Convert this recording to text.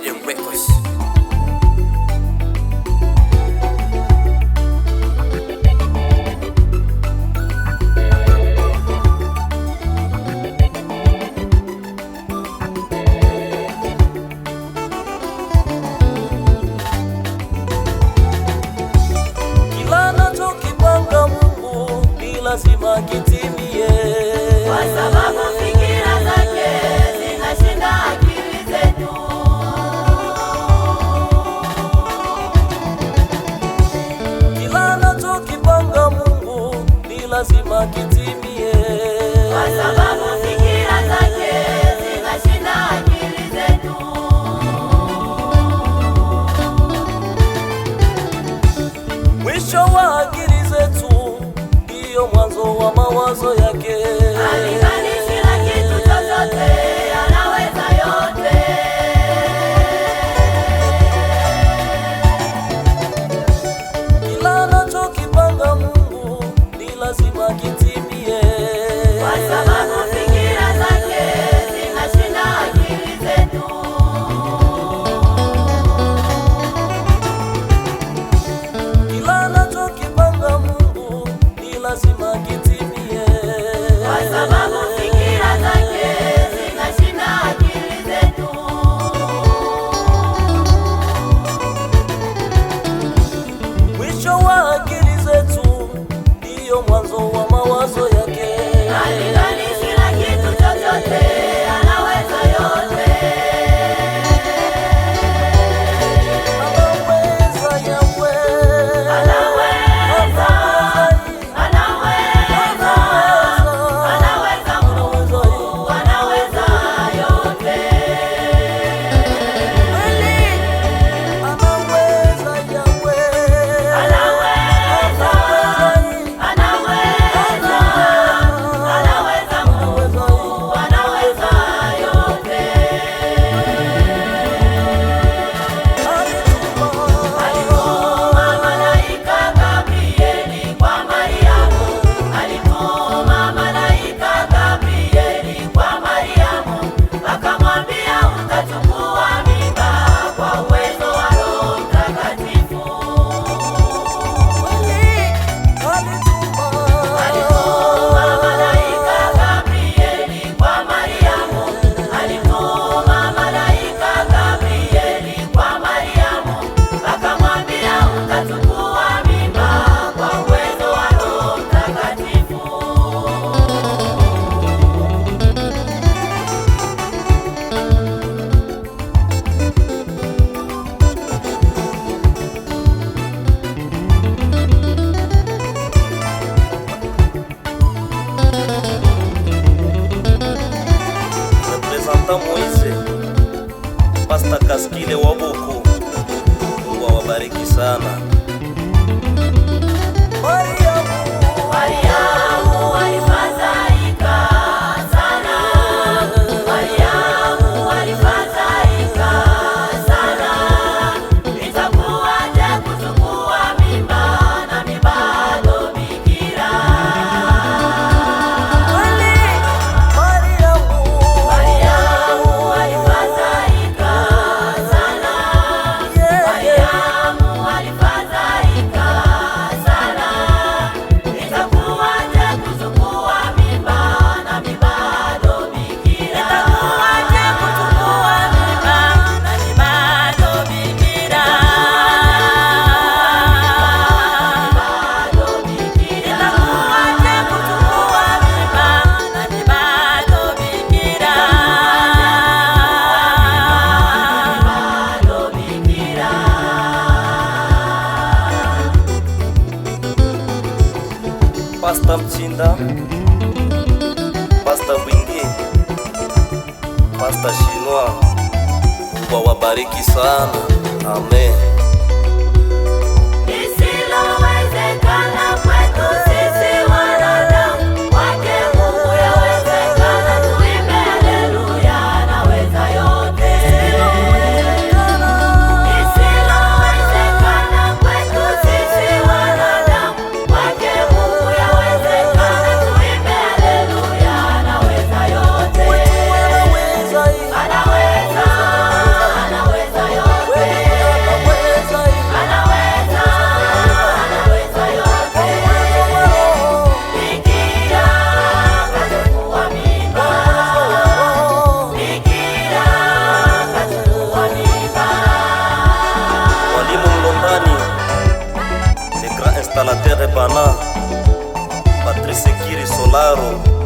Eden Records. Kila anachokipanga Mungu ni lazima kitimie, kwa sababu fikira zake zinashinda akili zetu. kila anachokipanga Mungu ni lazima kitimie, Kwa sababu fikira zake zinashinda akili zetu. mwisho wa akili zetu ndiyo mwanzo wa mawazo yake. Halinganishi na kitu chochote, anaweza yote. Kila anachokipanga Mungu ni lazima kitimie, Kwa sababu fikira zake zinashinda akili zetu. kila anachokipanga Mungu ni lazima kitimie, Kwa sababu fikira zake zinashinda akili zetu. mwisho wa akili zetu ndiyo mwanzo wa mawazo yake. Halinganishi na kitu chochote, anaweza yote. Anaweza Yahwe, Anaweza, anaweza, anaweza Mungu, anaweza yote. anaweza Yahwe, Anaweza, anaweza, anaweza Mungu, anaweza yote. Alituma malaika Gabrieli kwa Mariamu, alituma malaika Gabrieli kwa Mariamu, akamwambia utachukua mimba kwa uwezo wa Roho Mtakatifu. Alituma malaika Gabrieli kwa Mariamu, alituma malaika Gabrieli kwa Mariamu, akamwambia utachukua mimba kwa uwezo wa Roho Mtakatifu. Representant Moise, Pastor Kaskile Waboko, Mungu awabariki sana. Mariamu alifadhaika sana. Mariamu alifadhaika sana. Itakuwaje kuchukua mimba nami bado bikira? Mariamu alifadhaika sana. Mariamu alifadhaika sana. Itakuwaje kuchukua mimba nami bado bikira? Itakuwaje kuchukua mimba nami bado bikira? Bado bikira. Itakuwaje kuchukua mimba nami bado bikira? Bado bikira. Pastor Mchinda, Pastor Bwingi, Pastor Shinwa, Mungu awabariki sana. Amen. Lisilowezekana kwetu sisi wanadamu, kwake Mungu yawezekana. Tuimbe haleluya, anaweza yote. Lisilowezekana kwetu sisi wanadamu, kwake Mungu yawezekana. Tuimbe haleluya, anaweza yote. Anaweza, anaweza Nana, Patrice Kiri Solaro